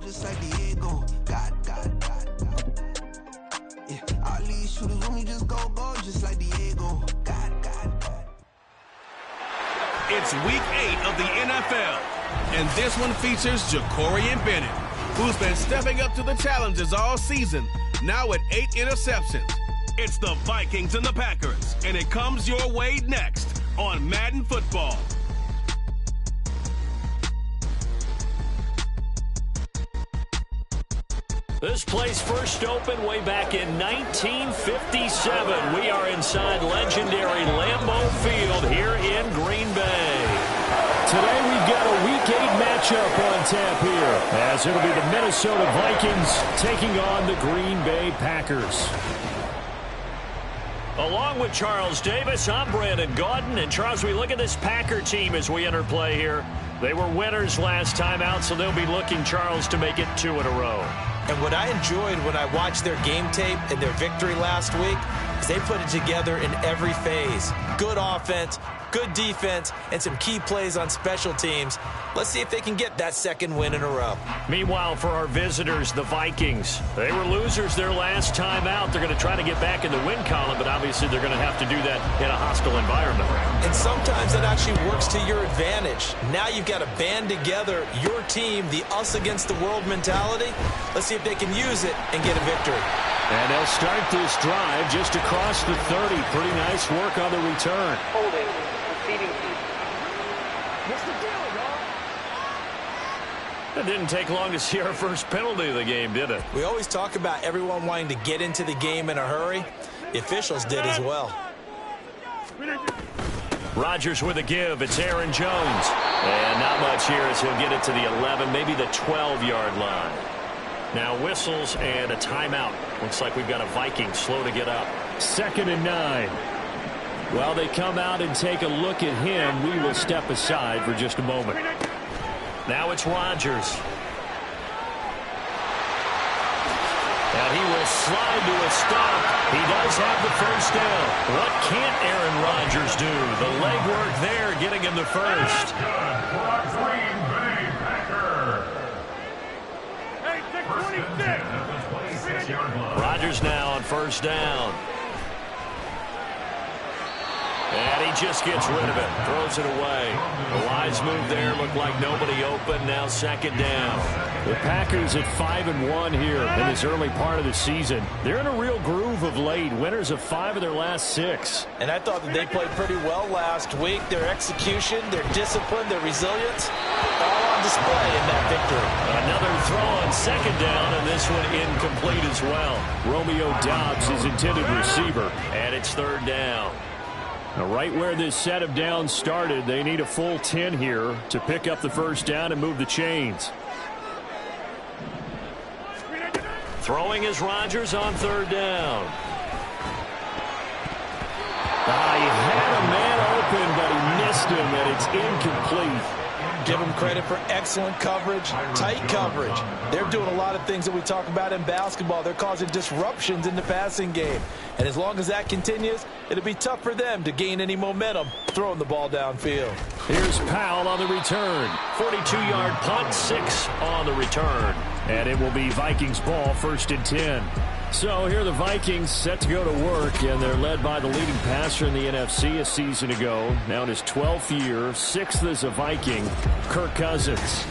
just like Diego. God. Yeah, all these shooters when we just go, just like Diego. God. It's week 8 of the NFL, and this one features Jakorian Bennett, who's been stepping up to the challenges all season, now with 8 interceptions. It's the Vikings and the Packers, and it comes your way next on Madden Football. This place first opened way back in 1957. We are inside legendary Lambeau Field here in Green Bay. Today we've got a Week 8 matchup on tap here, as it'll be the Minnesota Vikings taking on the Green Bay Packers. Along with Charles Davis, I'm Brandon Gaudin. And Charles, we look at this Packer team as we enter play here. They were winners last time out, so they'll be looking, Charles, to make it 2 in a row. And what I enjoyed when I watched their game tape and their victory last week is they put it together in every phase. Good offense, good defense, and some key plays on special teams. Let's see if they can get that second win in a row. Meanwhile, for our visitors, the Vikings, they were losers their last time out. They're going to try to get back in the win column, but obviously they're going to have to do that in a hostile environment. And sometimes that actually works to your advantage. Now you've got to band together your team, the us against the world mentality. Let's see if they can use it and get a victory. And they'll start this drive just across the 30. Pretty nice work on the return. Holding, proceeding. It didn't take long to see our first penalty of the game, did it? We always talk about everyone wanting to get into the game in a hurry. The officials did as well. Rodgers with a give. It's Aaron Jones. And not much here as he'll get it to the 11, maybe the 12-yard line. Now whistles and a timeout. Looks like we've got a Viking slow to get up. 2nd and 9. While they come out and take a look at him, we will step aside for just a moment. Now it's Rodgers. And he will slide to a stop. He does have the first down. What can't Aaron Rodgers do? The legwork there getting him the first. Rodgers now on first down. And he just gets rid of it. Throws it away. The wise move there. Looked like nobody open. Now 2nd down. The Packers at 5-1 here in this early part of the season. They're in a real groove of late. Winners of 5 of their last 6. And I thought that they played pretty well last week. Their execution, their discipline, their resilience, all on display in that victory. Another throw on 2nd down, and this one incomplete as well. Romeo Doubs, his intended receiver, and it's 3rd down. Now, right where this set of downs started, they need a full 10 here to pick up the first down and move the chains. Throwing is Rodgers on 3rd down. He had a man open, but he missed him, and it's incomplete. Give them credit for excellent coverage, tight coverage. They're doing a lot of things that we talk about in basketball. They're causing disruptions in the passing game. And as long as that continues, it'll be tough for them to gain any momentum throwing the ball downfield. Here's Powell on the return. 42-yard punt, 6 on the return. And it will be Vikings ball, 1st and 10. So here are the Vikings set to go to work, and they're led by the leading passer in the NFC a season ago. Now in his 12th year, 6th as a Viking, Kirk Cousins.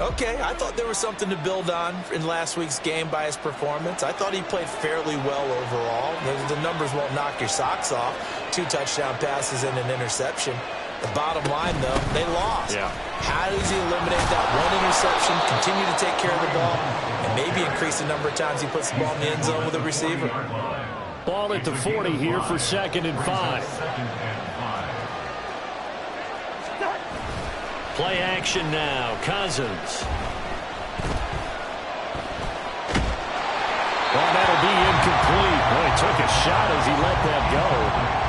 Okay, I thought there was something to build on in last week's game by his performance. I thought he played fairly well overall. The numbers won't knock your socks off. 2 touchdown passes and an interception. The bottom line, though, they lost. Yeah. How does he eliminate that 1 interception, continue to take care of the ball, and maybe increase the number of times he puts the ball in the end zone with a receiver? Ball at the 40 here for 2nd and 5. Play action now. Cousins. Well, that'll be incomplete. Boy, he took a shot as he let that go.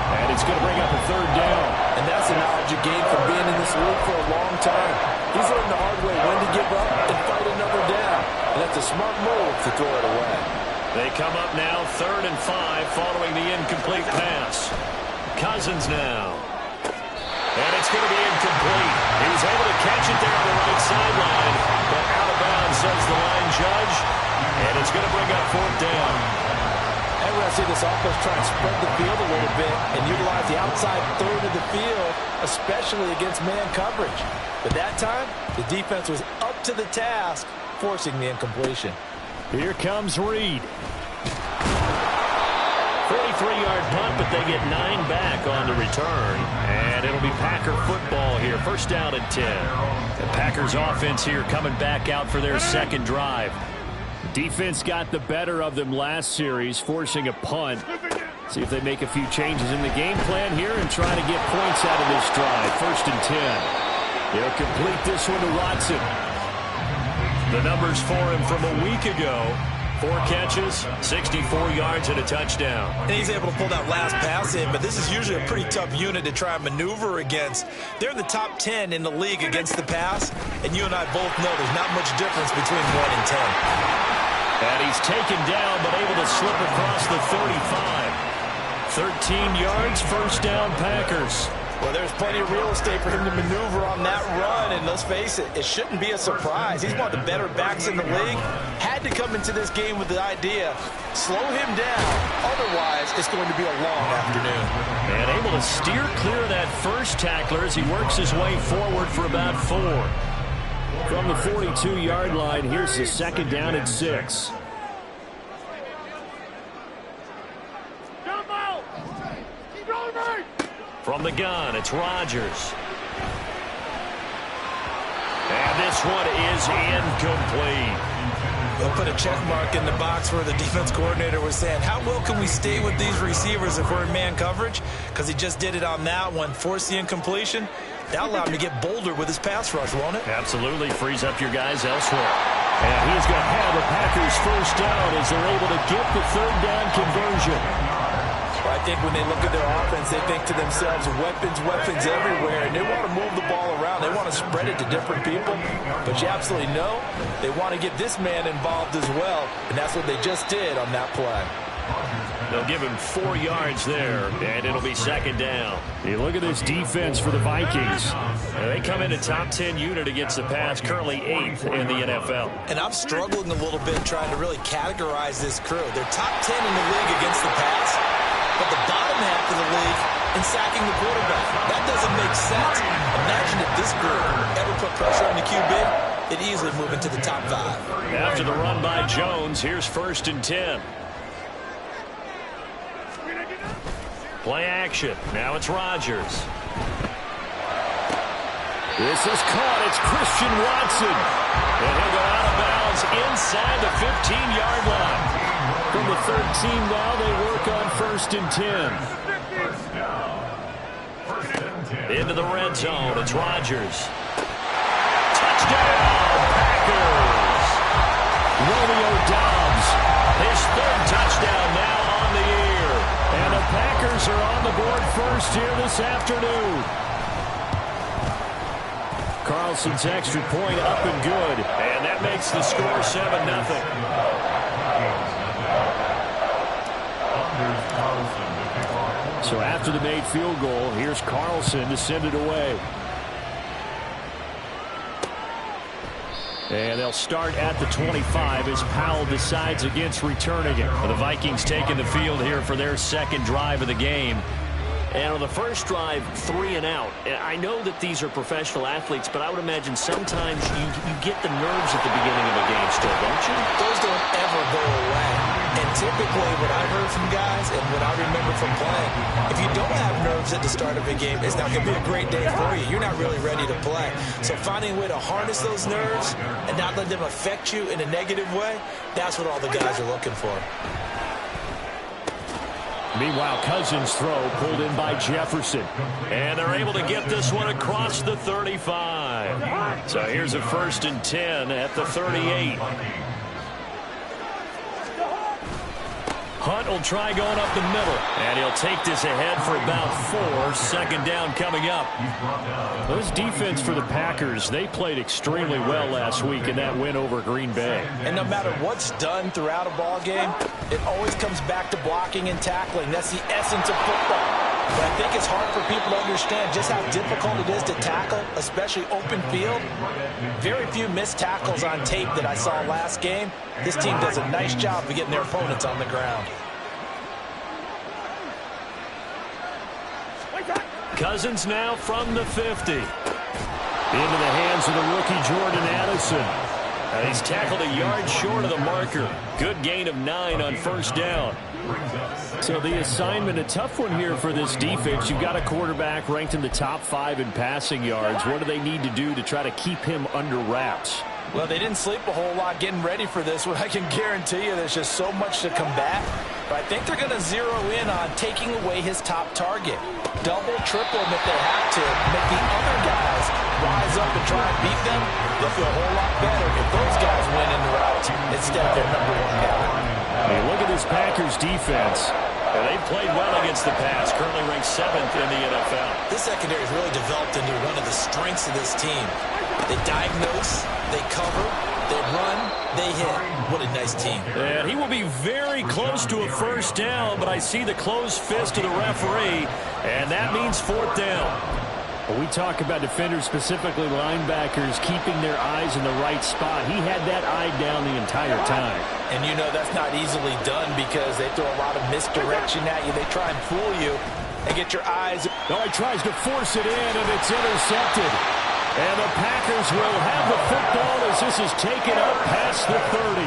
And it's going to bring up a 3rd down. And that's the knowledge you gain from being in this league for a long time. He's learned the hard way when to give up and fight another down. And that's a smart move to throw it away. They come up now 3rd and 5 following the incomplete pass. Cousins now. And it's going to be incomplete. He was able to catch it there on the right sideline, but out of bounds, says the line Judge, and it's going to bring up 4th down. And we're going to see this offense try and spread the field a little bit and utilize the outside third of the field, especially against man coverage. But that time, the defense was up to the task, forcing the incompletion. Here comes Reed. 43-yard punt, but they get 9 back on the return. And it'll be Packer football here. 1st down and 10. The Packers offense here coming back out for their second drive. Defense got the better of them last series, forcing a punt. See if they make a few changes in the game plan here and try to get points out of this drive. 1st and 10. They'll complete this one to Watson. The numbers for him from a week ago. 4 catches, 64 yards, and a touchdown. And he's able to pull that last pass in, but this is usually a pretty tough unit to try and maneuver against. They're in the top 10 in the league against the pass, and you and I both know there's not much difference between 1 and 10. And he's taken down, but able to slip across the 35. 13 yards, 1st down, Packers. Well, there's plenty of real estate for him to maneuver on that run, and let's face it, it shouldn't be a surprise. He's one of the better backs in the league. Had to come into this game with the idea, slow him down, otherwise it's going to be a long afternoon. And able to steer clear of that first tackler as he works his way forward for about 4. From the 42-yard line, here's the 2nd down and 6. From the gun, it's Rodgers. And this one is incomplete. They'll put a check mark in the box where the defense coordinator was saying, how well can we stay with these receivers if we're in man coverage? Because he just did it on that one, forced the incompletion. That allowed him to get bolder with his pass rush, won't it? Absolutely, frees up your guys elsewhere. And he's going to have the Packers 1st down as they're able to get the 3rd down conversion. I think when they look at their offense, they think to themselves, weapons everywhere, and they want to move the ball around. They want to spread it to different people, but you absolutely know they want to get this man involved as well, and that's what they just did on that play. They'll give him 4 yards there, and it'll be 2nd down. Hey, look at this defense for the Vikings. They come in a top 10 unit against the pass, currently 8th in the NFL. And I'm struggling a little bit trying to really categorize this crew. They're top 10 in the league against the pass, but the bottom half of the league in sacking the quarterback. That doesn't make sense. Imagine if this group ever put pressure on the QB, they'd easily move into the top 5. After the run by Jones, here's 1st and 10. Play action. Now it's Rodgers. This is caught. It's Christian Watson. And he'll go out of bounds inside the 15-yard line. From the 13 now, they work on 1st and 10. Into the red zone. It's Rodgers. Touchdown, Packers. Romeo Doubs. His 3rd touchdown now on the year. And the Packers are on the board first here this afternoon. Carlson's extra point up and good. And that makes the score 7-0. So after the made field goal, here's Carlson to send it away. And they'll start at the 25 as Powell decides against returning it. The Vikings taking the field here for their 2nd drive of the game. And on the first drive, 3 and out. I know that these are professional athletes, but I would imagine sometimes you get the nerves at the beginning of a game still, don't you? Those don't ever go away. And typically what I heard from guys and what I remember from playing, if you don't have nerves at the start of a game, it's not going to be a great day for you. You're not really ready to play. So finding a way to harness those nerves and not let them affect you in a negative way, that's what all the guys are looking for. Meanwhile, Cousins' throw pulled in by Jefferson. And they're able to get this one across the 35. So here's a 1st and 10 at the 38. Hunt will try going up the middle. And he'll take this ahead for about 4. 2nd down coming up. Those defense for the Packers, they played extremely well last week in that win over Green Bay. And no matter what's done throughout a ball game, it always comes back to blocking and tackling. That's the essence of football. But I think it's hard for people to understand just how difficult it is to tackle, especially open field. Very few missed tackles on tape that I saw last game. This team does a nice job of getting their opponents on the ground. Cousins now from the 50. Into the hands of the rookie Jordan Addison. He's tackled a yard short of the marker. Good gain of 9 on first down. So the assignment, a tough one here for this defense. You've got a quarterback ranked in the top 5 in passing yards. What do they need to do to try to keep him under wraps? Well, they didn't sleep a whole lot getting ready for this one. I can guarantee you there's just so much to combat. But I think they're going to zero in on taking away his top target. Double, triple him if they have to. Make the other guys rise up and try and beat them. They'll feel a whole lot better if those guys win in the route instead of their number 1 guy. Hey, look at this Packers defense. They've played well against the pass, currently ranked 7th in the NFL. This secondary has really developed into one of the strengths of this team. They diagnose, they cover, they run, they hit. What a nice team. And he will be very close to a first down, but I see the closed fist of the referee, and that means 4th down. When we talk about defenders, specifically linebackers, keeping their eyes in the right spot, he had that eye down the entire time. And you know that's not easily done because they throw a lot of misdirection at you. They try and fool you and get your eyes. Oh, he tries to force it in, and it's intercepted. And the Packers will have the football as this is taken up past the 30.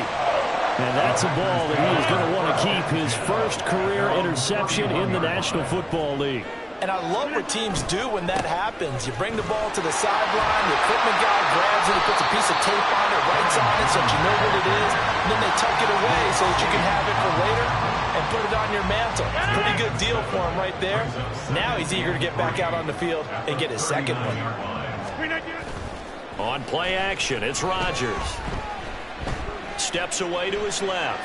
And that's a ball that he is going to want to keep, his first career interception in the National Football League. And I love what teams do when that happens. You bring the ball to the sideline, the equipment guy grabs it, he puts a piece of tape on it, writes on it so that you know what it is, and then they tuck it away so that you can have it for later and put it on your mantle. Pretty good deal for him right there. Now he's eager to get back out on the field and get his second one. On play action, it's Rodgers. Steps away to his left.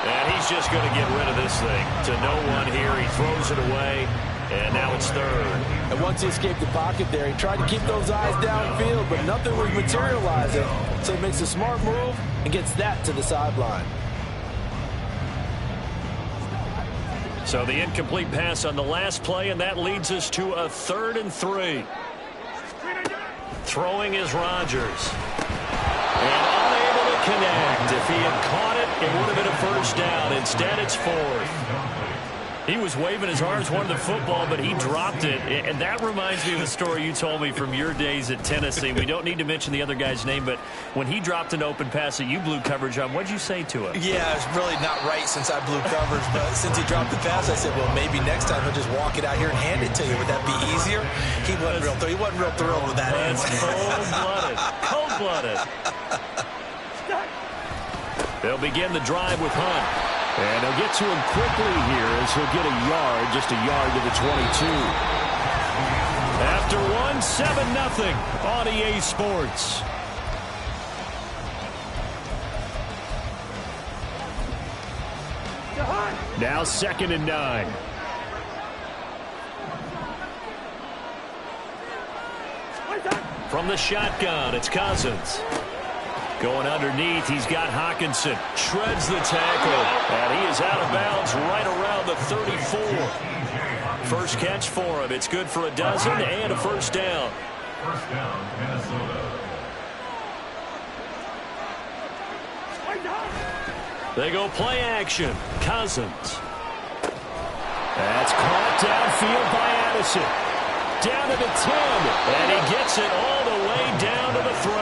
And he's just going to get rid of this thing to no one here. He throws it away, and now it's 3rd. And once he escaped the pocket there, he tried to keep those eyes downfield, but nothing was materializing. So he makes a smart move and gets that to the sideline. So the incomplete pass on the last play, and that leads us to a 3rd and 3. Throwing is Rodgers. And unable to connect. If he had caught it, it would have been a first down. Instead, it's 4th. He was waving his arms, wanted the football, but he dropped it. And that reminds me of a story you told me from your days at Tennessee. We don't need to mention the other guy's name, but when he dropped an open pass that you blew coverage on, what did you say to him? Yeah, it's really not right since I blew coverage, but since he dropped the pass, I said, well, maybe next time he'll just walk it out here and hand it to you. Would that be easier? He wasn't real thrilled with that answer. Cold-blooded. Cold-blooded. They'll begin the drive with Hunt. And they'll get to him quickly here as he'll get a yard, just a yard to the 22. After 7-0 on EA Sports. Now 2nd and 9. From the shotgun, it's Cousins. Going underneath, he's got Hockenson. Shreds the tackle. And he is out of bounds right around the 34. First catch for him. It's good for a dozen and a first down. First down, Minnesota. They go play action. Cousins. That's caught downfield by Addison. Down to the 10. And he gets it all the way down to the 3.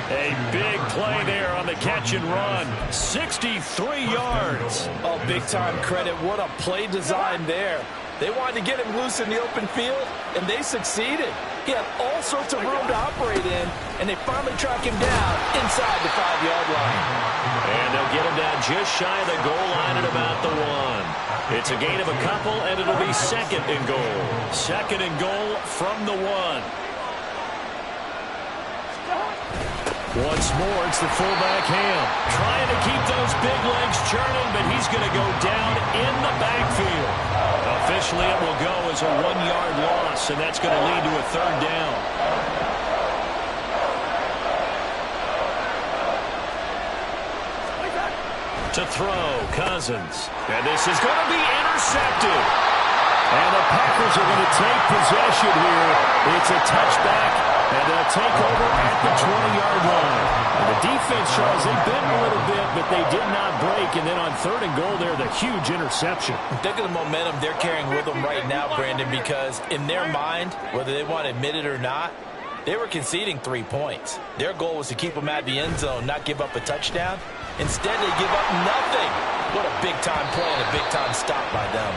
A big play there on the catch and run. 63 yards. Oh, big-time credit. What a play design there. They wanted to get him loose in the open field, and they succeeded. He had all sorts of room to operate in, and they finally track him down inside the 5-yard line. And they'll get him down just shy of the goal line at about the 1. It's a gain of a couple, and it'll be 2nd and goal. 2nd and goal from the 1. Once more, it's the fullback Ham. Trying to keep those big legs churning, but he's going to go down in the backfield. Officially, it will go as a 1-yard loss, and that's going to lead to a 3rd down. To throw, Cousins. And this is going to be intercepted. And the Packers are going to take possession here. It's a touchback, and they'll take over at the 20-yard line. And the defense, Charles, they bit a little bit, but they did not break. And then on 3rd and goal there, the huge interception. Think of the momentum they're carrying with them right now, Brandon, because in their mind, whether they want to admit it or not, they were conceding 3 points. Their goal was to keep them at the end zone, not give up a touchdown. Instead, they give up nothing. What a big-time play and a big-time stop by them.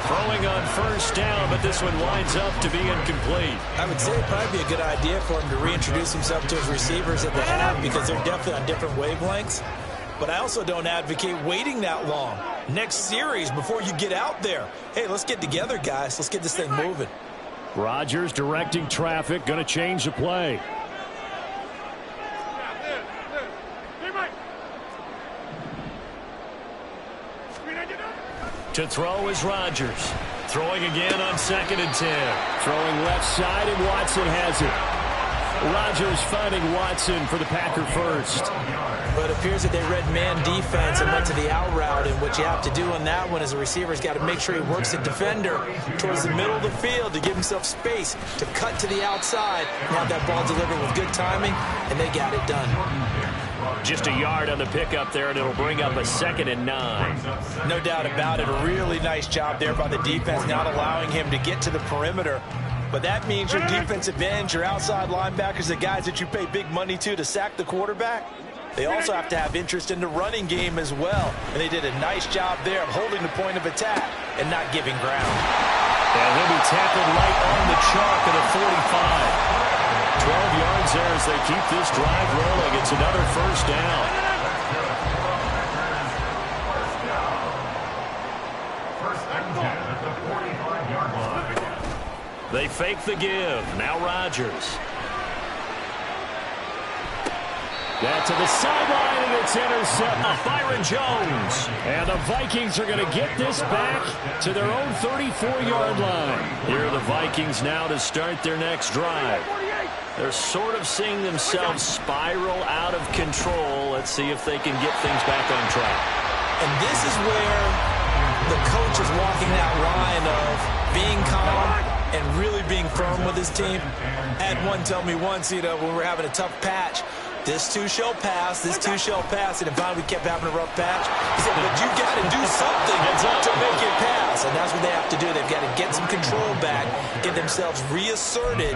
Throwing on 1st down, but this one winds up to be incomplete. I would say it'd probably be a good idea for him to reintroduce himself to his receivers at the half because they're definitely on different wavelengths. But I also don't advocate waiting that long. Next series, before you get out there, hey, let's get together, guys. Let's get this thing moving. Rodgers directing traffic, going to change the play. To throw is Rodgers. Throwing again on 2nd and 10. Throwing left side, and Watson has it. Rodgers finding Watson for the Packer first. But it appears that they read man defense and went to the out route, and what you have to do on that one is the receiver's got to make sure he works the defender towards the middle of the field to give himself space to cut to the outside and have that ball delivered with good timing, and they got it done. Just a yard on the pickup there, and it'll bring up a 2nd and 9. No doubt about it. A really nice job there by the defense, not allowing him to get to the perimeter. But that means your defensive ends, your outside linebackers, the guys that you pay big money to sack the quarterback, they also have to have interest in the running game as well. And they did a nice job there of holding the point of attack and not giving ground. And he'll be tackled right on the chalk at a 45. 12 yards there as they keep this drive rolling. It's another 1st down. First and 10 at the 45-yard line. They fake the give. Now Rodgers. That to the sideline, and it's intercepted. Byron Jones. And the Vikings are going to get this back to their own 34-yard line. Here are the Vikings now to start their next drive. They're sort of seeing themselves spiral out of control. Let's see if they can get things back on track. And this is where the coach is walking that line of being calm and really being firm with his team. I had one tell me once, when we're having a tough patch, this too shall pass, this too shall pass. And if we kept having a rough patch, he said, but you got to do something to make it pass. And that's what they have to do. They've got to get some control back, get themselves reasserted,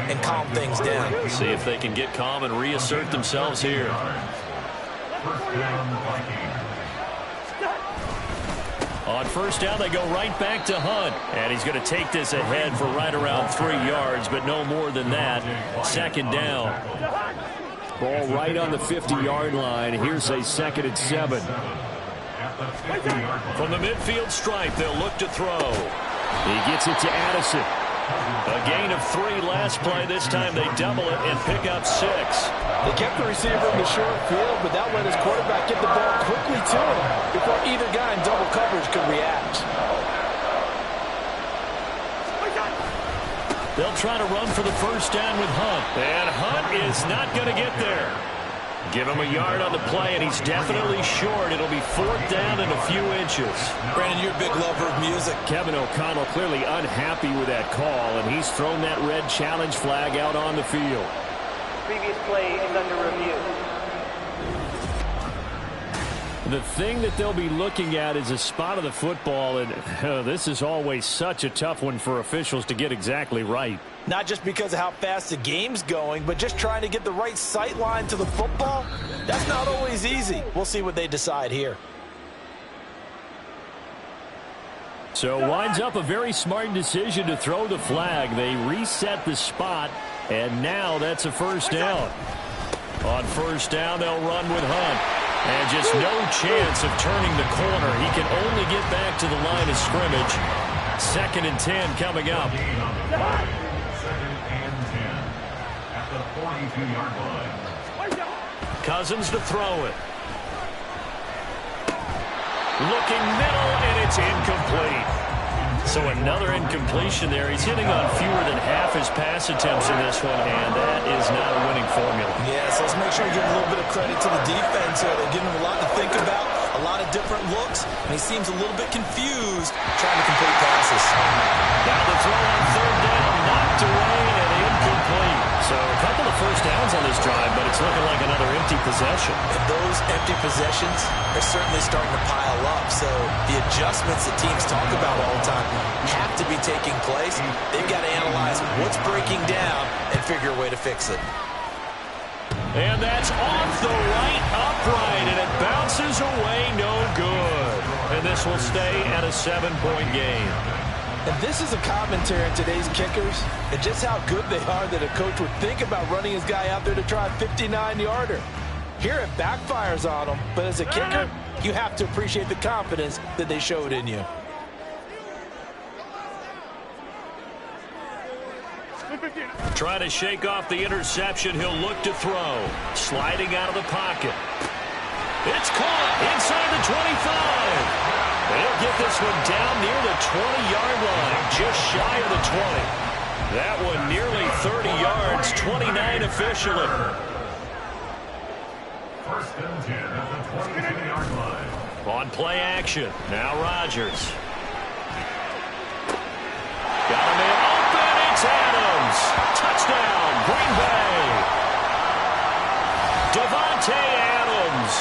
and calm things down. See if they can get calm and reassert themselves here. First down, Vikings. On 1st down, they go right back to Hunt. And he's going to take this ahead for right around 3 yards, but no more than that. 2nd down. Ball right on the 50-yard line. Here's a 2nd and 7. From the midfield stripe, they'll look to throw. He gets it to Addison. A gain of 3 last play. This time they double it and pick up 6. They kept the receiver in the short field, but that let his quarterback get the ball quickly to him before either guy in double coverage could react. They'll try to run for the 1st down with Hunt. And Hunt is not going to get there. Give him a yard on the play, and he's definitely short. It'll be 4th down and a few inches. Brandon, you're a big lover of music. Kevin O'Connell clearly unhappy with that call, and he's thrown that red challenge flag out on the field. Previous play is under review. The thing that they'll be looking at is a spot of the football, and this is always such a tough one for officials to get exactly right. Not just because of how fast the game's going, but just trying to get the right sight line to the football. That's not always easy. We'll see what they decide here. So winds up a very smart decision to throw the flag. They reset the spot, and now that's a 1st down. On 1st down, they'll run with Hunt. And just no chance of turning the corner. He can only get back to the line of scrimmage. 2nd and 10 coming up. 2nd and 10 at the 42-yard line. Cousins to throw it. Looking middle, and it's incomplete. So another incompletion there. He's hitting on fewer than half his pass attempts in this one, and that is not a winning formula. Yes, let's make sure we give a little bit of credit to the defense here. They're giving them a lot to think about. A lot of different looks, and he seems a little bit confused trying to complete passes. Now the throw on third down, knocked away and incomplete. So a couple of first downs on this drive, but it's looking like another empty possession. And those empty possessions are certainly starting to pile up. So the adjustments that teams talk about all the time have to be taking place. They've got to analyze what's breaking down and figure a way to fix it. And that's off the right upright, and it bounces away, no good. And this will stay at a 7-point game. And this is a commentary on today's kickers and just how good they are that a coach would think about running his guy out there to try a 59-yarder. Here it backfires on him, but as a kicker, you have to appreciate the confidence that they showed in you. Trying to shake off the interception. He'll look to throw. Sliding out of the pocket. It's caught inside the 25. They'll get this one down near the 20-yard line, just shy of the 20. That one nearly 30 yards, 29 officially. First and 10 at the 22-yard line. On play action, now Rodgers. Got him in open, it's Adams. Touchdown, Green Bay. Davante Adams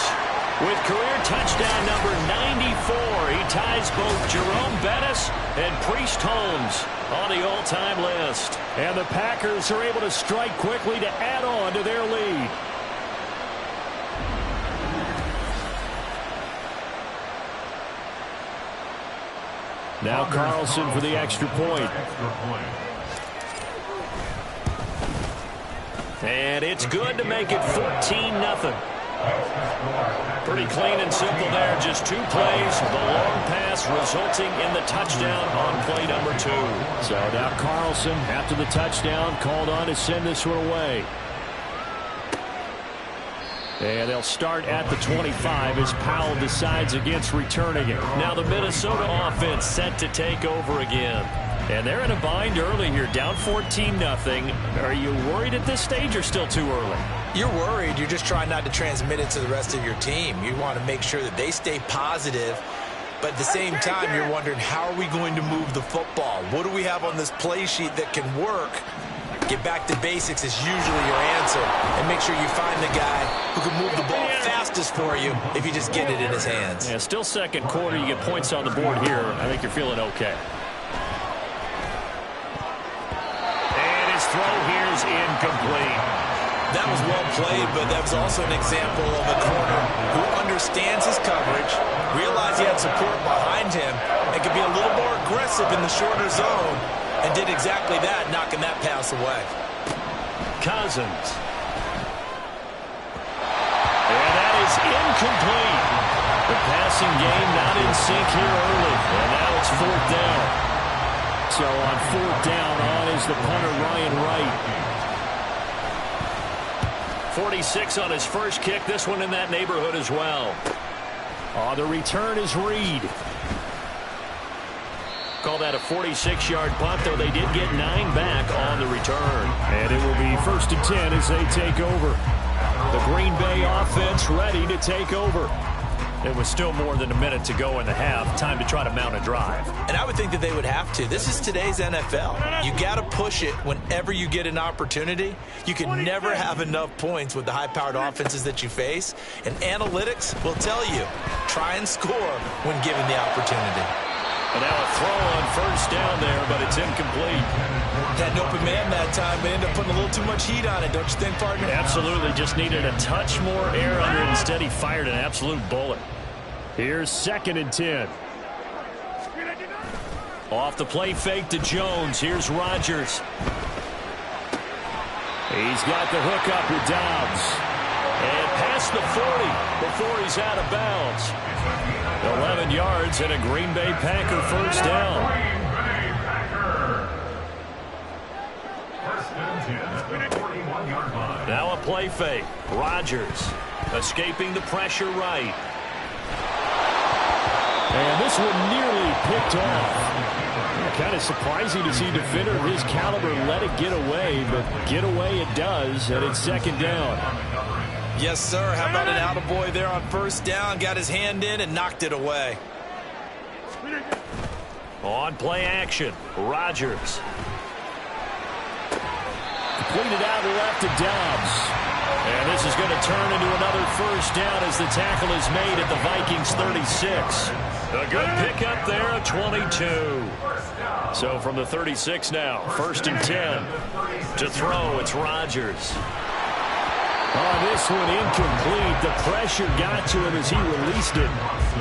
with career touchdown number 94. He ties both Jerome Bettis and Priest Holmes on the all-time list. And the Packers are able to strike quickly to add on to their lead. Now Carlson for the extra point. And it's good to make it 14-0. Pretty clean and simple there. Just 2 plays. The long pass resulting in the touchdown on play number 2. So now Carlson, after the touchdown, called on to send this one away. And they'll start at the 25 as Powell decides against returning it. Now the Minnesota offense set to take over again. And they're in a bind early here, down 14-0. Are you worried at this stage or still too early? You're worried. You're just trying not to transmit it to the rest of your team. You want to make sure that they stay positive. But at the same time, you're wondering, how are we going to move the football? What do we have on this play sheet that can work? Get back to basics is usually your answer. And make sure you find the guy who can move the ball fastest for you if you just get it in his hands. Yeah, still second quarter. You get points on the board here. I think you're feeling okay. And his throw here is incomplete. That was well played, but that was also an example of a corner who understands his coverage, realized he had support behind him, and could be a little more aggressive in the shorter zone, and did exactly that, knocking that pass away. Cousins. And that is incomplete. The passing game not in sync here early, and now it's 4th down. So on 4th down, on is the punter Ryan Wright. 46 on his first kick. This one in that neighborhood as well. The return is Reed. Call that a 46-yard punt, though they did get 9 back on the return. And it will be 1st and 10 as they take over. The Green Bay offense ready to take over. It was still more than a minute to go in the half. Time to try to mount a drive. And I would think that they would have to. This is today's NFL. You got to push it whenever you get an opportunity. You can never have enough points with the high-powered offenses that you face. And analytics will tell you, try and score when given the opportunity. And now a throw on 1st down there, but it's incomplete. Had an open man that time, but ended up putting a little too much heat on it, don't you think, partner? Absolutely. Just needed a touch more air under it. Instead, he fired an absolute bullet. Here's 2nd and 10. Off the play fake to Jones. Here's Rodgers. He's got the hook up with Dobbs. And past the 40 before he's out of bounds. 11 yards and a Green Bay Packer 1st down. Now a play fake. Rodgers escaping the pressure right. And this one nearly picked off. Kind of surprising to see a defender of his caliber let it get away, but get away it does, and it's 2nd down. Yes, sir. How about an attaboy there on first down? Got his hand in and knocked it away. On play action, Rodgers. Completed out left to Dobbs. And this is going to turn into another first down as the tackle is made at the Vikings 36. A good pickup there at 22. So from the 36 now, 1st and 10. To throw, it's Rodgers. Oh, this one incomplete. The pressure got to him as he released it.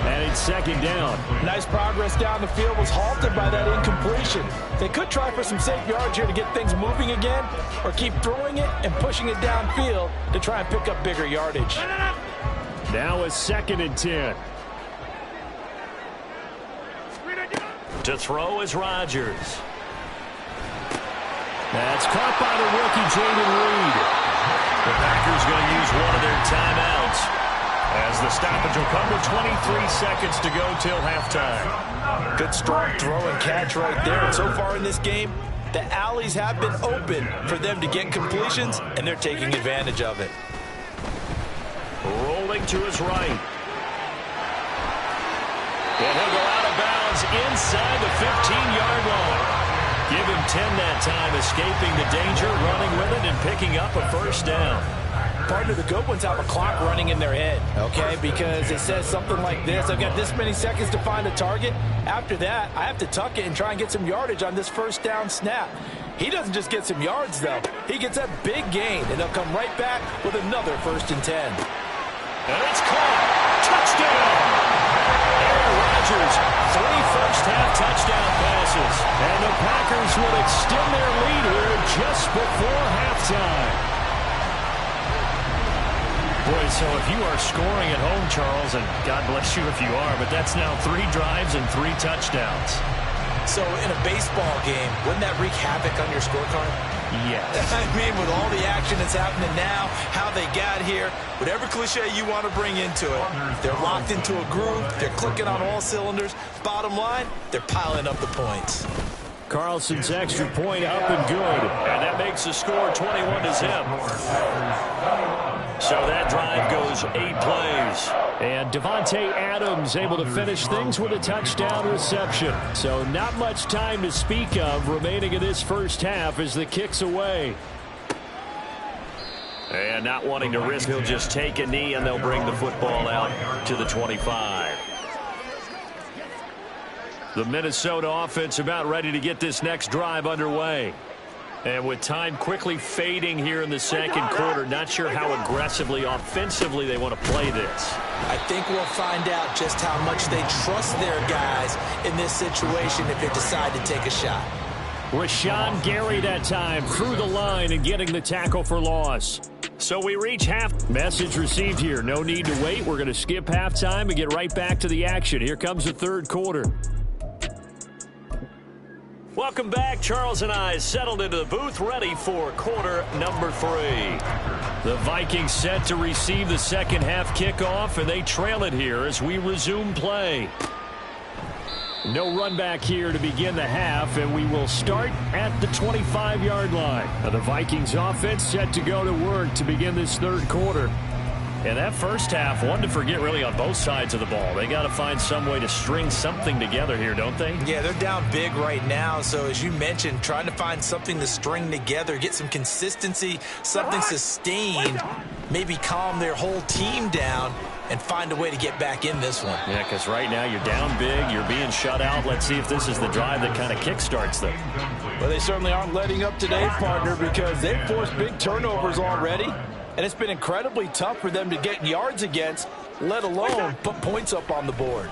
And it's 2nd down. Nice progress down the field, was halted by that incompletion. They could try for some safe yards here to get things moving again, or keep throwing it and pushing it downfield to try and pick up bigger yardage. Now a 2nd and 10. To throw is Rodgers. That's caught by the rookie, Jayden Reed. The Packers going to use one of their timeouts as the stoppage will come with 23 seconds to go till halftime. Good strong throw and catch right there. And so far in this game, the alleys have been open for them to get completions, and they're taking advantage of it. Rolling to his right. And he'll go out of bounds inside the 15-yard line. Give him 10 that time, escaping the danger, running with it, and picking up a first down. Partner, the good ones have a clock running in their head, okay? Because it says something like this: I've got this many seconds to find a target. After that, I have to tuck it and try and get some yardage on this first down snap. He doesn't just get some yards, though. He gets a big gain, and they'll come right back with another 1st and 10. And it's caught. Touchdown! Aaron Rodgers, 3 first-half touchdown passes. And the Packers will extend their lead here just before halftime. Boy, so if you are scoring at home, Charles, and God bless you if you are, but that's now 3 drives and 3 touchdowns. So in a baseball game, wouldn't that wreak havoc on your scorecard? Yes. I mean, with all the action that's happening now, how they got here, whatever cliche you want to bring into it, they're locked into a groove, they're clicking on all cylinders. Bottom line, they're piling up the points. Carlson's extra point up and good. And that makes the score 21-0. So that drive goes 8 plays. And Devontae Adams able to finish things with a touchdown reception. So not much time to speak of remaining in this first half as the kick's away. And not wanting to risk, he'll just take a knee and they'll bring the football out to the 25. The Minnesota offense about ready to get this next drive underway. And with time quickly fading here in the second quarter, not sure how aggressively, offensively they want to play this. I think we'll find out just how much they trust their guys in this situation if they decide to take a shot. Rashawn Gary that time through the line and getting the tackle for loss. So we reach half. Message received here. No need to wait. We're going to skip halftime and get right back to the action. Here comes the third quarter. Welcome back. Charles and I settled into the booth, ready for quarter number 3. The Vikings set to receive the second half kickoff, and they trail it here as we resume play. No run back here to begin the half, and we will start at the 25-yard line. Now the Vikings offense set to go to work to begin this third quarter. And that first half, one to forget really on both sides of the ball. They got to find some way to string something together here, don't they? Yeah, they're down big right now. So as you mentioned, trying to find something to string together, get some consistency, something sustained, maybe calm their whole team down and find a way to get back in this one. Yeah, because right now you're down big, you're being shut out. Let's see if this is the drive that kind of kickstarts them. Well, they certainly aren't letting up today, partner, because they've forced big turnovers already. And it's been incredibly tough for them to get yards against, let alone put points up on the board.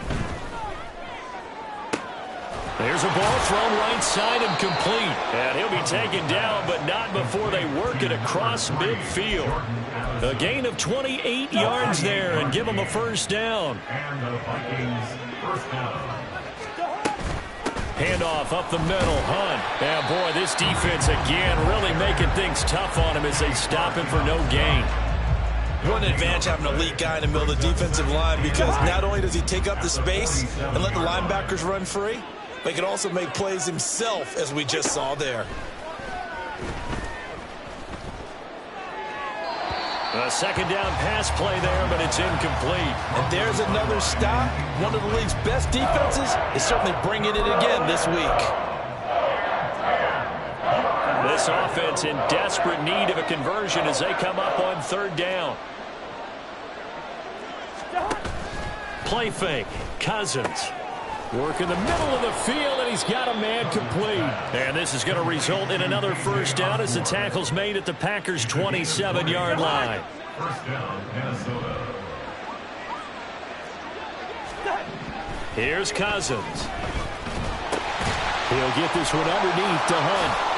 There's a ball thrown right side and complete. And he'll be taken down, but not before they work it across midfield. A gain of 28 yards there and give them a first down. Handoff up the middle, Hunt. And boy, this defense again really making things tough on him as they stop him for no gain. What an advantage having an elite guy in the middle of the defensive line, because not only does he take up the space and let the linebackers run free, but he can also make plays himself, as we just saw there. A second down pass play there, but it's incomplete. And there's another stop. One of the league's best defenses is certainly bringing it again this week. This offense in desperate need of a conversion as they come up on third down. Play fake. Cousins. Work in the middle of the field, and he's got a man complete. And this is going to result in another first down as the tackle's made at the Packers' 27-yard line. First down, Minnesota. Here's Cousins. He'll get this one underneath to Hunt.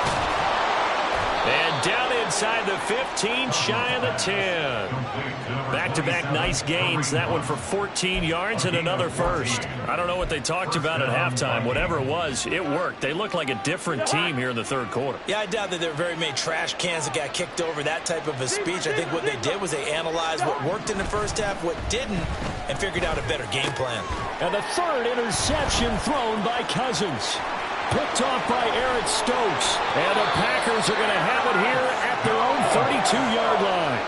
And down inside the 15, shy of the 10. Back-to-back nice gains. That one for 14 yards and another first. I don't know what they talked about at halftime. Whatever it was, it worked. They look like a different team here in the third quarter. Yeah, I doubt that there were very many trash cans that got kicked over, that type of a speech. I think what they did was they analyzed what worked in the first half, what didn't, and figured out a better game plan. And the third interception thrown by Cousins. Picked off by Eric Stokes. And the Packers are going to have it here at their own 32-yard line.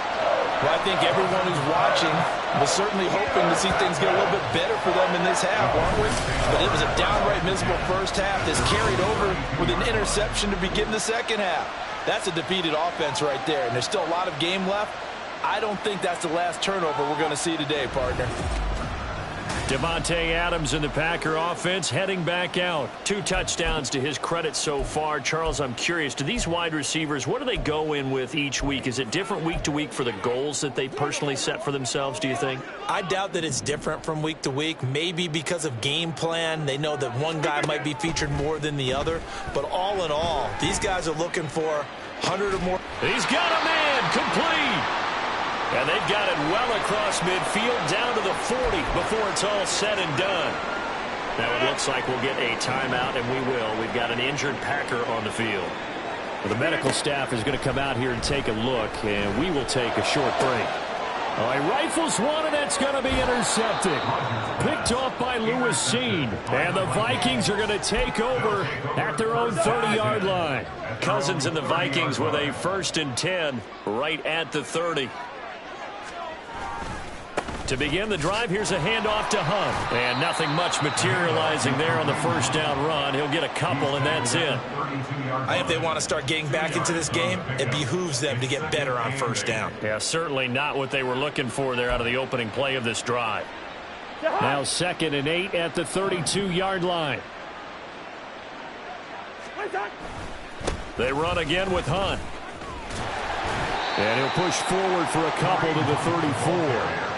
Well, I think everyone who's watching was certainly hoping to see things get a little bit better for them in this half, weren't we? But it was a downright miserable first half that's carried over with an interception to begin the second half. That's a defeated offense right there, and there's still a lot of game left. I don't think that's the last turnover we're going to see today, partner. Davante Adams and the Packer offense heading back out. 2 touchdowns to his credit so far. Charles, I'm curious, do these wide receivers, what do they go in with each week? Is it different week to week for the goals that they personally set for themselves, do you think? I doubt that it's different from week to week. Maybe because of game plan. They know that one guy might be featured more than the other. But all in all, these guys are looking for 100 or more. He's got a man complete. And they've got it well across midfield down to the 40 before it's all said and done. Now it looks like we'll get a timeout, and we will. We've got an injured Packer on the field. Well, the medical staff is going to come out here and take a look, and we will take a short break. All right, rifles one, and that's going to be intercepted. Picked off by Lewis Cine. And the Vikings are going to take over at their own 30-yard line. Cousins and the Vikings with a 1st and 10 right at the 30. To begin the drive, here's a handoff to Hunt. And nothing much materializing there on the first down run. He'll get a couple, and that's it. I think if they want to start getting back into this game, it behooves them to get better on first down. Yeah, certainly not what they were looking for there out of the opening play of this drive. Now 2nd and 8 at the 32-yard line. They run again with Hunt. And he'll push forward for a couple to the 34.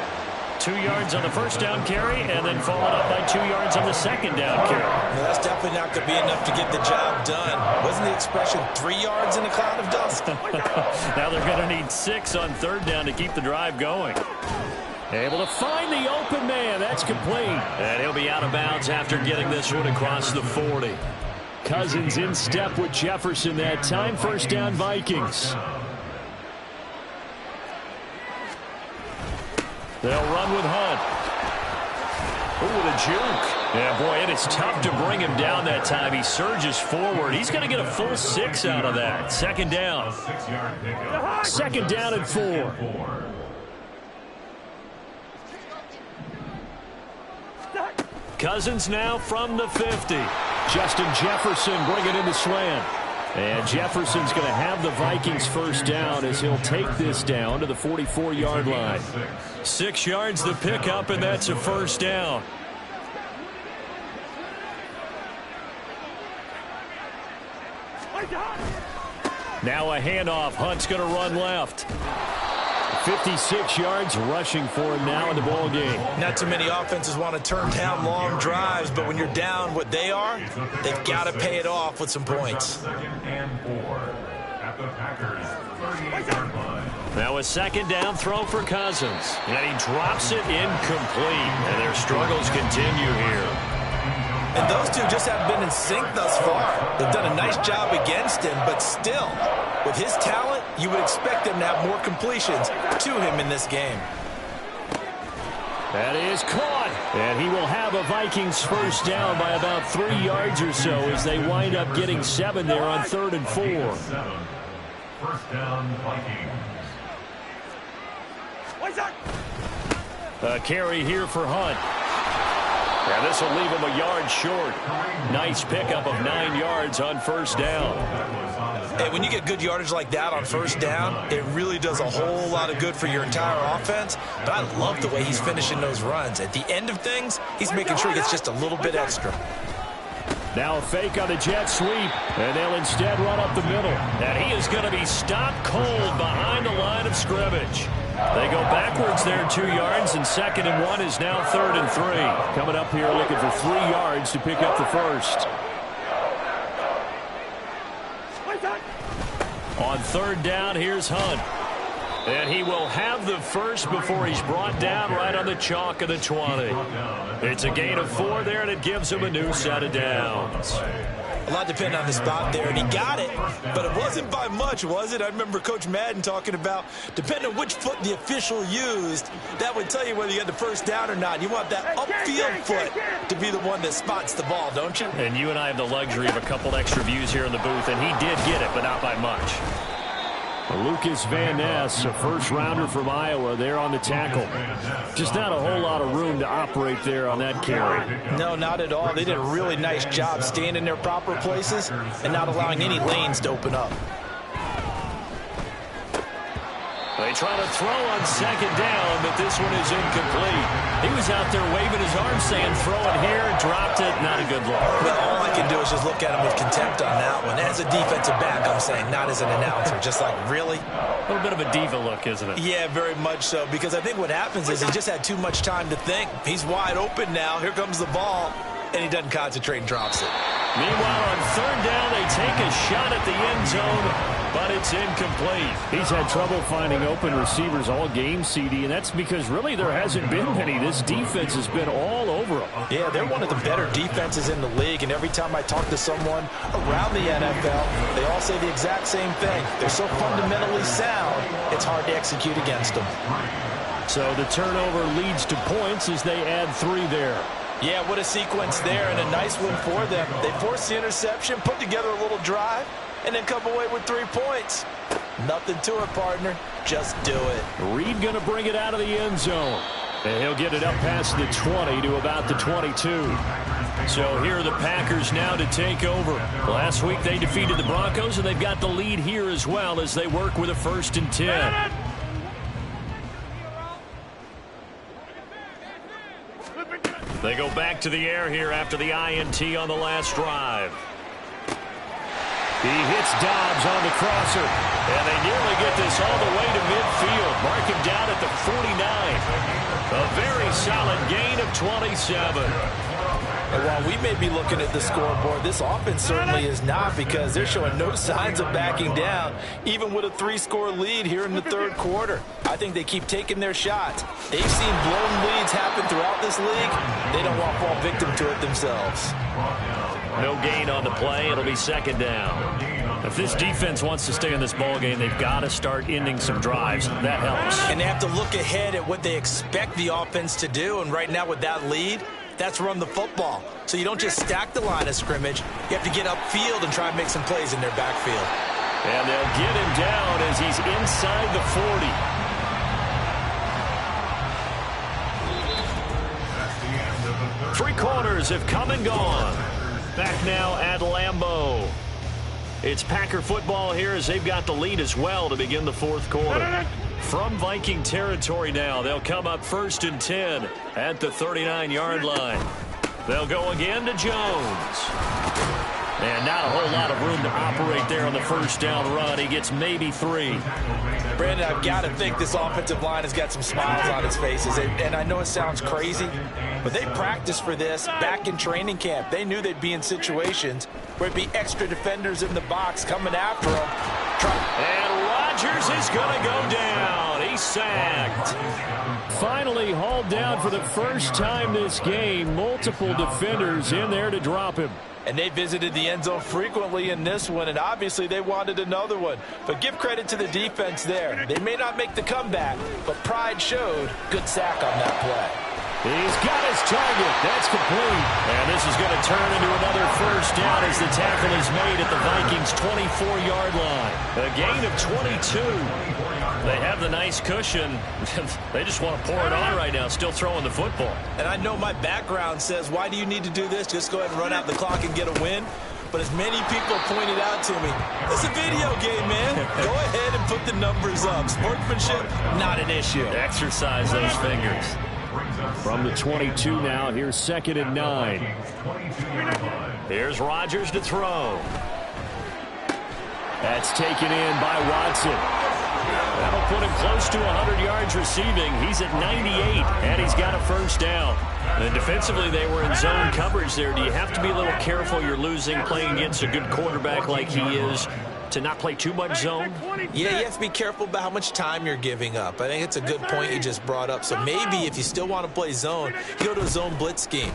2 yards on the first down carry, and then followed up by 2 yards on the second down carry. Well, that's definitely not going to be enough to get the job done. Wasn't the expression 3 yards in a cloud of dust? Now they're going to need 6 on third down to keep the drive going. Able to find the open man. That's complete. And he'll be out of bounds after getting this one across the 40. Cousins in step with Jefferson that time. First down, Vikings. They'll run with Hunt. Ooh, what a juke. Yeah, boy, it is tough to bring him down that time. He surges forward. He's going to get a full 6 out of that. Second down. 6-yard pickup. Second down and 4. Cousins now from the 50. Justin Jefferson bring it into slant. And Jefferson's going to have the Vikings first down as he'll take this down to the 44-yard line. 6 yards the pickup, and that's a first down. Now a handoff. Hunt's going to run left. 56 yards rushing for him now in the ball game. Not too many offenses want to turn down long drives, but when you're down what they are, they've got to pay it off with some points. 2nd and 4 at the Packers' 38-yard line. Now a second down throw for Cousins. And he drops it incomplete. And their struggles continue here. And those two just haven't been in sync thus far. They've done a nice job against him, but still, with his talent, you would expect them to have more completions to him in this game. That is caught. And he will have a Vikings first down by about 3 yards or so as they wind up getting 7 there on 3rd and 4. First down, Vikings. A carry here for Hunt. And this will leave him a yard short. Nice pickup of 9 yards on first down. Hey, when you get good yardage like that on first down, it really does a whole lot of good for your entire offense. But I love the way he's finishing those runs. At the end of things, he's making sure he gets just a little bit extra. Now a fake on the jet sweep, and they'll instead run up the middle. And he is going to be stopped cold behind the line of scrimmage. They go backwards there 2 yards, and 2nd and 1 is now 3rd and 3. Coming up here looking for 3 yards to pick up the first. On 3rd down, here's Hunt. And he will have the first before he's brought down right on the chalk of the 20. It's a gain of 4 there, and it gives him a new set of downs. A lot depending on the spot there, and he got it, but it wasn't by much, was it? I remember Coach Madden talking about, depending on which foot the official used, that would tell you whether you had the first down or not. You want that upfield foot to be the one that spots the ball, don't you? And you and I have the luxury of a couple extra views here in the booth, and he did get it, but not by much. Lucas Van Ness, a first-rounder from Iowa, there on the tackle. Just not a whole lot of room to operate there on that carry. No, not at all. They did a really nice job staying in their proper places and not allowing any lanes to open up. They try to throw on 2nd down, but this one is incomplete. He was out there waving his arms saying, throw it here, dropped it, not a good look. Well, all I can do is just look at him with contempt on that one. As a defensive back, I'm saying, not as an announcer. Just like, really? A little bit of a diva look, isn't it? Yeah, very much so, because I think what happens is he just had too much time to think. He's wide open now. Here comes the ball, and he doesn't concentrate and drops it. Meanwhile, on 3rd down, they take a shot at the end zone, but it's incomplete. He's had trouble finding open receivers all game, CD, and that's because really there hasn't been many. This defense has been all over them. Yeah, they're one of the better defenses in the league, and every time I talk to someone around the NFL, they all say the exact same thing. They're so fundamentally sound, it's hard to execute against them. So the turnover leads to points as they add 3 there. Yeah, what a sequence there, and a nice one for them. They force the interception, put together a little drive, and then come away with 3 points. Nothing to it, partner. Just do it. Reed going to bring it out of the end zone. And he'll get it up past the 20 to about the 22. So here are the Packers now to take over. Last week they defeated the Broncos, and they've got the lead here as well as they work with a 1st and 10. They go back to the air here after the INT on the last drive. He hits Dobbs on the crosser, and they nearly get this all the way to midfield. Mark him down at the 49. A very solid gain of 27. And while we may be looking at the scoreboard, this offense certainly is not, because they're showing no signs of backing down, even with a 3-score lead here in the 3rd quarter. I think they keep taking their shots. They've seen blown leads happen throughout this league. They don't want to fall victim to it themselves. No gain on the play. It'll be 2nd down. If this defense wants to stay in this ballgame, they've got to start ending some drives. That helps. And they have to look ahead at what they expect the offense to do, and right now with that lead, that's run the football. So you don't just stack the line of scrimmage. You have to get upfield and try and make some plays in their backfield. And they'll get him down as he's inside the 40. 3 quarters have come and gone. Back now at Lambeau. It's Packer football here as they've got the lead as well to begin the 4th quarter. From Viking territory now, they'll come up 1st and 10 at the 39-yard line. They'll go again to Jones. And not a whole lot of room to operate there on the 1st down run. He gets maybe 3. Brandon, I've got to think this offensive line has got some smiles on its faces. And I know it sounds crazy, but they practiced for this back in training camp. They knew they'd be in situations where it'd be extra defenders in the box coming after them. And Rodgers is going to go down. He's sacked. Finally hauled down for the first time this game. Multiple defenders in there to drop him. And they visited the end zone frequently in this one, and obviously they wanted another one. But give credit to the defense there. They may not make the comeback, but pride showed. Good sack on that play. He's got his target. That's complete. And this is going to turn into another first down as the tackle is made at the Vikings' 24-yard line. A gain of 22. They have the nice cushion. They just want to pour it on right now, still throwing the football. And I know my background says, why do you need to do this? Just go ahead and run out the clock and get a win. But as many people pointed out to me, it's a video game, man. Go ahead and put the numbers up. Sportsmanship, not an issue. Exercise those fingers. From the 22 now, here's 2nd and 9. Here's Rodgers to throw. That's taken in by Watson. That'll put him close to 100 yards receiving. He's at 98, and he's got a first down. And defensively, they were in zone coverage there. Do you have to be a little careful you're losing playing against a good quarterback like he is to not play too much zone? Yeah, you have to be careful about how much time you're giving up. I think it's a good point you just brought up. So maybe if you still want to play zone, you go to a zone blitz scheme.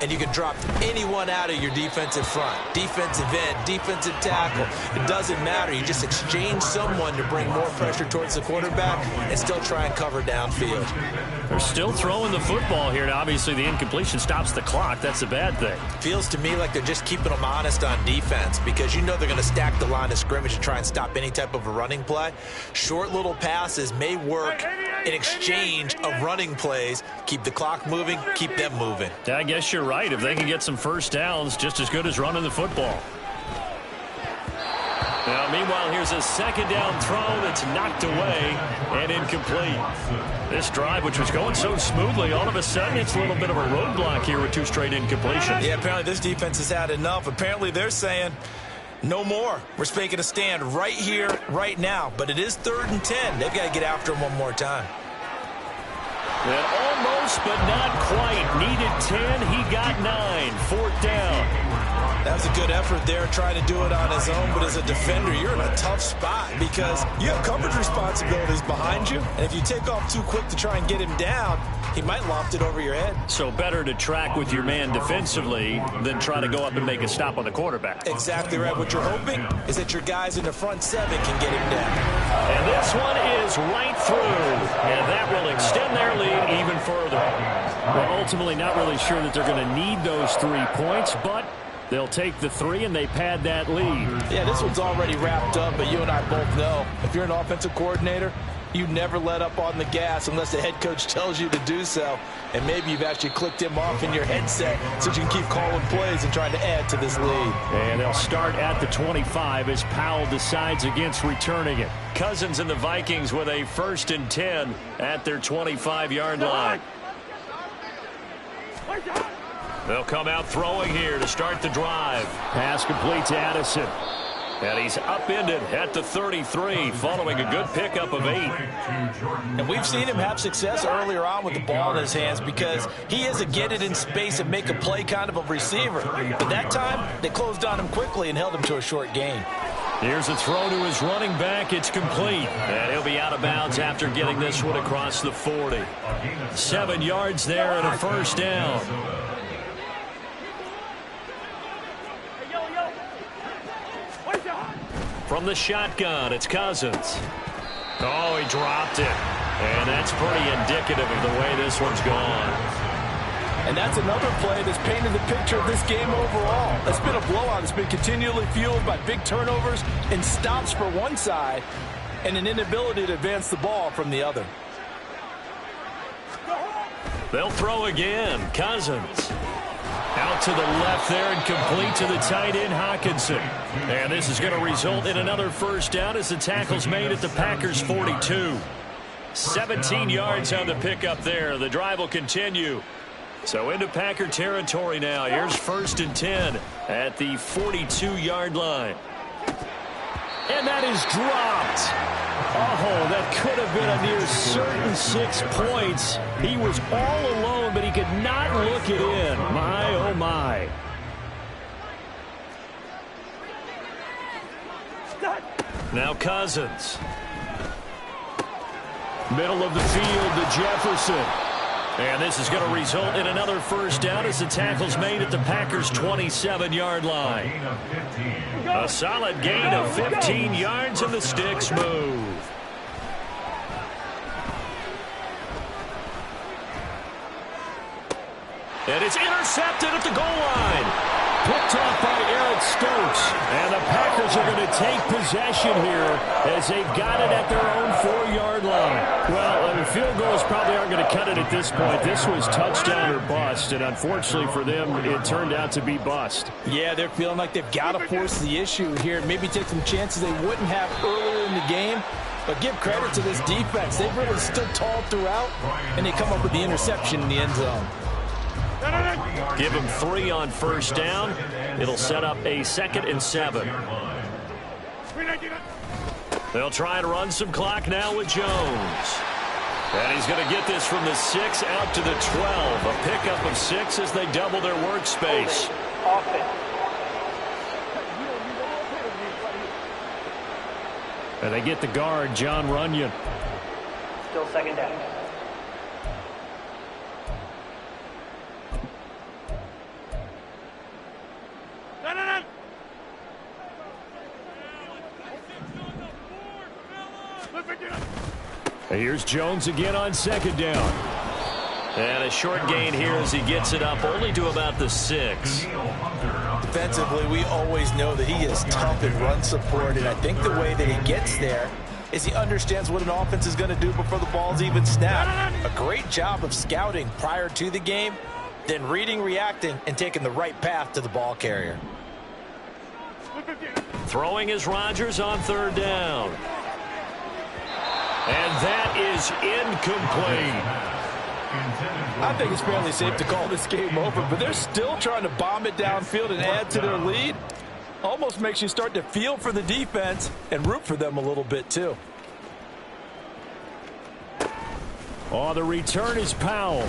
And you can drop anyone out of your defensive front, defensive end, defensive tackle. It doesn't matter. You just exchange someone to bring more pressure towards the quarterback and still try and cover downfield. They're still throwing the football here. Now, obviously, the incompletion stops the clock. That's a bad thing. Feels to me like they're just keeping them honest on defense because you know they're going to stack the line of scrimmage and try and stop any type of a running play. Short little passes may work in exchange of running plays. Keep the clock moving, keep them moving. I guess you're right. If they can get some first downs, just as good as running the football. Now, meanwhile, here's a second down throw that's knocked away and incomplete. This drive, which was going so smoothly, all of a sudden it's a little bit of a roadblock here with 2 straight incompletions. Yeah, apparently this defense has had enough. Apparently they're saying no more. We're making a stand right here, right now. But it is 3rd and 10. They've got to get after him one more time. And almost, but not quite. Needed 10. He got 9. 4th down. That was a good effort there, trying to do it on his own. But as a defender, you're in a tough spot because you have coverage responsibilities behind you. And if you take off too quick to try and get him down, he might loft it over your head. So better to track with your man defensively than try to go up and make a stop on the quarterback. Exactly right. What you're hoping is that your guys in the front 7 can get him down. And this one is right through. And that will extend their lead even further. Well, ultimately not really sure that they're going to need those 3 points, but they'll take the 3 and they pad that lead. Yeah, this one's already wrapped up, but you and I both know if you're an offensive coordinator, you never let up on the gas unless the head coach tells you to do so. And maybe you've actually clicked him off in your headset so you can keep calling plays and trying to add to this lead. And they'll start at the 25 as Powell decides against returning it. Cousins and the Vikings with a 1st and 10 at their 25-yard line. They'll come out throwing here to start the drive. Pass complete to Addison. And he's upended at the 33 following a good pickup of 8. And we've seen him have success earlier on with the ball in his hands because he is a get it in space and make a play kind of a receiver. But that time, they closed on him quickly and held him to a short gain. Here's a throw to his running back. It's complete. And he'll be out of bounds after getting this one across the 40. 7 yards there and a first down. From the shotgun, it's Cousins. Oh, he dropped it. And that's pretty indicative of the way this one's gone. And that's another play that's painted the picture of this game overall. It's been a blowout. It's been continually fueled by big turnovers and stops for one side and an inability to advance the ball from the other. They'll throw again. Cousins. Out to the left there and complete to the tight end, Hockenson. And this is going to result in another first down as the tackle's made at the Packers' 42. 17 yards on the pickup there. The drive will continue. So into Packer territory now. Here's 1st and 10 at the 42-yard line. And that is dropped. Oh, that could have been a near certain 6 points. He was all alone, but he could not look it in. My, oh, my. Now Cousins. Middle of the field to Jefferson. And this is going to result in another first down as the tackle's made at the Packers' 27-yard line. A solid gain of 15 yards and the sticks move. And it's intercepted at the goal line. Picked off by Eric Stokes. And the Packers are going to take possession here as they've got it at their own 4-yard line. Well, the field goals probably aren't going to cut it at this point. This was touchdown or bust, and unfortunately for them, it turned out to be bust. Yeah, they're feeling like they've got to force the issue here. Maybe take some chances they wouldn't have earlier in the game. But give credit to this defense. They've really stood tall throughout, and they come up with the interception in the end zone. Give them 3 on first down. It'll set up a 2nd and 7. They'll try and run some clock now with Jones. And he's going to get this from the 6 out to the 12. A pickup of 6 as they double their workspace. And they get the guard, John Runyon. Still 2nd down. Here's Jones again on 2nd down. And a short gain here as he gets it up only to about the 6. Defensively, we always know that he is tough in run support, and I think the way that he gets there is he understands what an offense is going to do before the ball's even snapped. A great job of scouting prior to the game, then reading, reacting, and taking the right path to the ball carrier. Throwing is Rodgers on 3rd down. And that is incomplete. I think it's fairly safe to call this game over, but they're still trying to bomb it downfield and add to their lead. Almost makes you start to feel for the defense and root for them a little bit too. Oh, the return is Powell.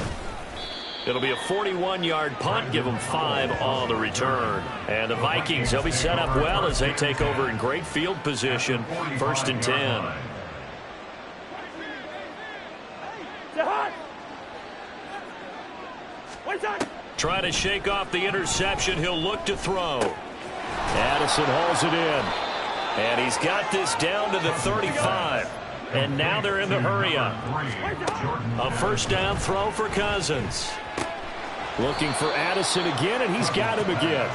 It'll be a 41-yard punt. Give them 5 on the return. And the Vikings, they'll be set up well as they take over in great field position. 1st and 10. Try to shake off the interception. He'll look to throw. Addison hauls it in. And he's got this down to the 35. And now they're in the hurry-up. A 1st down throw for Cousins. Looking for Addison again, and he's got him again.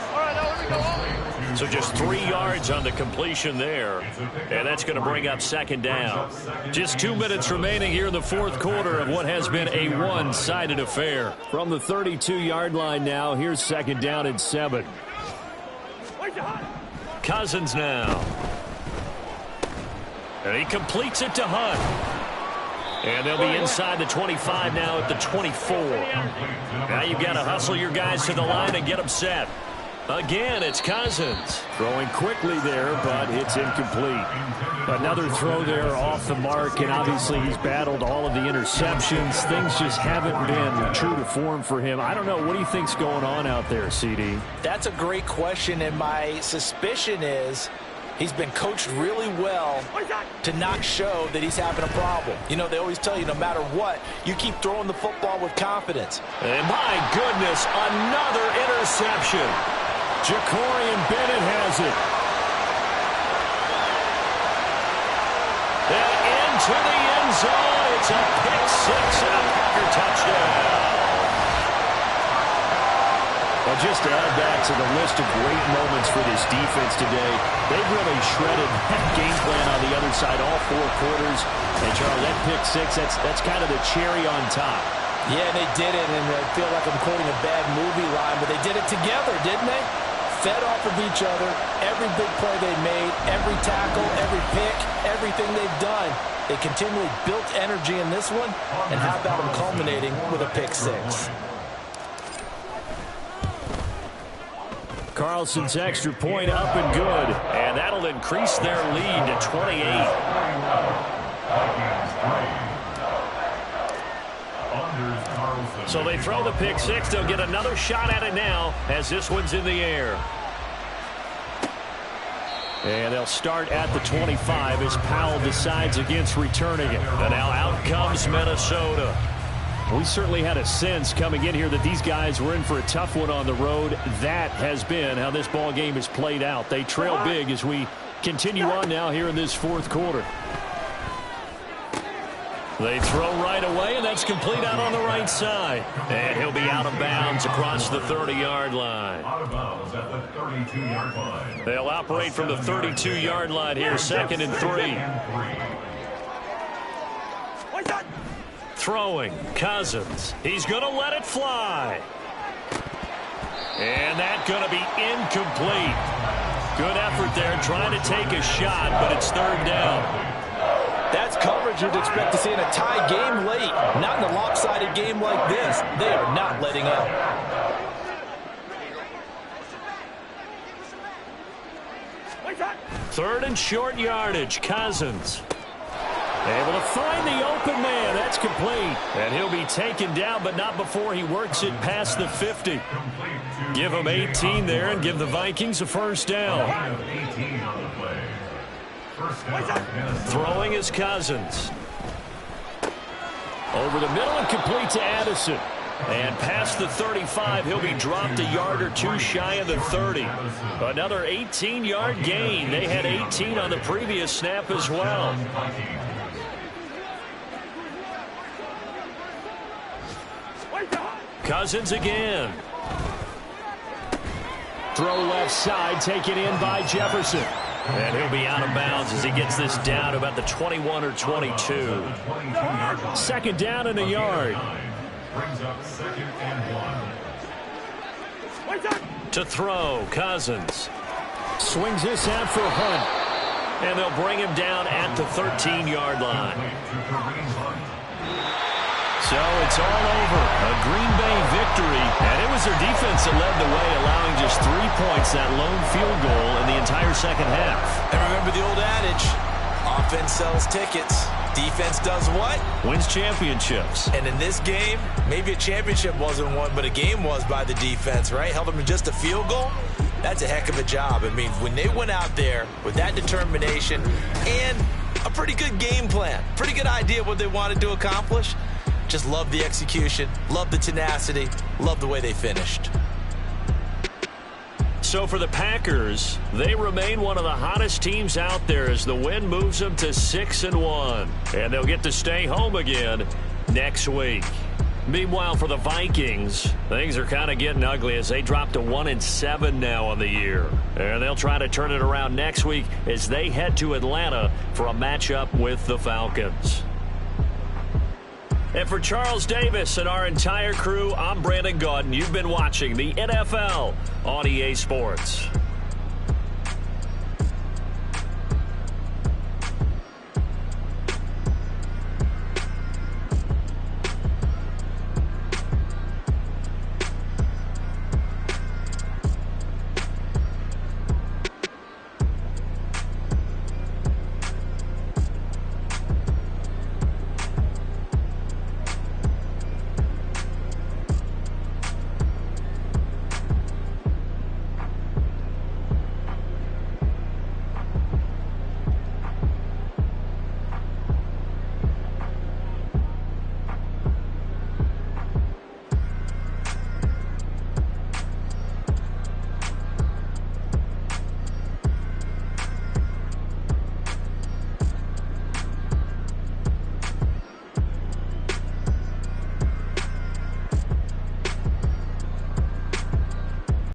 So just 3 yards on the completion there. And that's going to bring up 2nd down. Just 2 minutes remaining here in the 4th quarter of what has been a one-sided affair. From the 32-yard line now, here's 2nd down and 7. Cousins now. And he completes it to Hunt. And they'll be inside the 25 now at the 24. Now you've got to hustle your guys to the line and get them set. Again, it's Cousins. Throwing quickly there, but it's incomplete. Another throw there off the mark, and obviously he's battled all of the interceptions. Things just haven't been true to form for him. I don't know. What do you think's going on out there, CD? That's a great question, and my suspicion is he's been coached really well to not show that he's having a problem. You know, they always tell you no matter what, you keep throwing the football with confidence. And my goodness, another interception. Jacorian Bennett has it. And into the end zone. It's a pick 6 and a Packer touchdown. Well, just to add that to the list of great moments for this defense today, they've really shredded that game plan on the other side all 4 quarters. And, Charles, that pick 6, that's kind of the cherry on top. Yeah, they did it, and I feel like I'm quoting a bad movie line, but they did it together, didn't they? Fed off of each other, every big play they made, every tackle, every pick, everything they've done. They continually built energy in this one, and how about them culminating with a pick 6? Carlson's extra point up and good, and that'll increase their lead to 28. So they throw the pick 6. They'll get another shot at it now as this one's in the air. And they'll start at the 25 as Powell decides against returning it. And now out comes Minnesota. We certainly had a sense coming in here that these guys were in for a tough one on the road. That has been how this ball game has played out. They trail big as we continue on now here in this 4th quarter. They throw right away, and that's complete out on the right side. And he'll be out of bounds across towards the 30-yard line. Out of bounds at the 32-yard line. They'll operate from the 32-yard line here, 2nd and 3. Throwing, Cousins. He's going to let it fly. And that's going to be incomplete. Good effort there trying to take a shot, but it's 3rd down. That's coverage you'd expect to see in a tie game late. Not in a lopsided game like this. They are not letting up. 3rd and short yardage, Cousins. Able to find the open man. That's complete. And he'll be taken down, but not before he works it past the 50. Give him 18 there and give the Vikings a 1st down. Throwing is Cousins. Over the middle and complete to Addison. And past the 35, he'll be dropped a yard or two shy of the 30. Another 18-yard gain. They had 18 on the previous snap as well. Cousins again. Throw left side, taken in by Jefferson. And he'll be out of bounds as he gets this down to about the 21 or 22. 2nd down and a yard. Brings up 2nd and 1. To throw, Cousins. Swings this out for Hunt. And they'll bring him down at the 13-yard line. So it's all over. A Green Bay victory. And it was their defense that led the way, allowing just 3 points, that lone field goal in the entire 2nd half. And remember the old adage, offense sells tickets. Defense does what? Wins championships. And in this game, maybe a championship wasn't won, but a game was by the defense, right? Held them to just a field goal. That's a heck of a job. I mean, when they went out there with that determination and a pretty good game plan, pretty good idea what they wanted to accomplish, just love the execution, love the tenacity, love the way they finished. So for the Packers, they remain one of the hottest teams out there as the win moves them to 6-1. And they'll get to stay home again next week. Meanwhile, for the Vikings, things are kind of getting ugly as they drop to 1-7 now on the year. And they'll try to turn it around next week as they head to Atlanta for a matchup with the Falcons. And for Charles Davis and our entire crew, I'm Brandon Gaudin. You've been watching the NFL on EA Sports.